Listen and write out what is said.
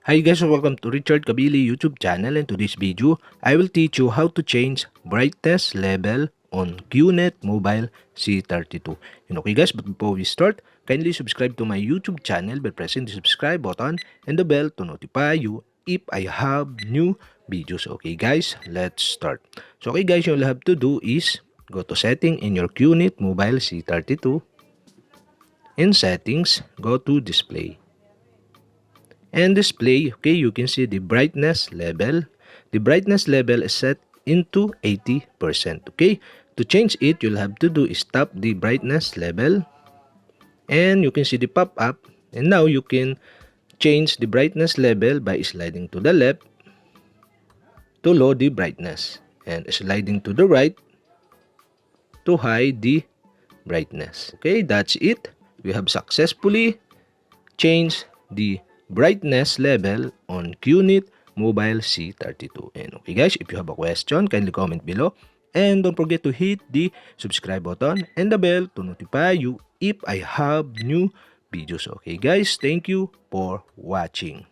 Hi guys, welcome to Richard Kabili YouTube channel, and to this video, I will teach you how to change brightness level on Qnet Mobile C32. And okay guys, but before we start, kindly subscribe to my YouTube channel by pressing the subscribe button and the bell to notify you if I have new videos. Okay guys, let's start. So okay guys, all you have to do is go to setting in your Qnet Mobile C32. In settings, go to display. And display, okay, you can see the brightness level. The brightness level is set into 80%, okay. To change it, you'll have to do is tap the brightness level, and you can see the pop-up, and now you can change the brightness level by sliding to the left to low the brightness, and sliding to the right to high the brightness. Okay, that's it. We have successfully changed the brightness level on Qnet Mobile C32. And okay guys, if you have a question, kindly comment below. And don't forget to hit the subscribe button and the bell to notify you if I have new videos. Okay guys, thank you for watching.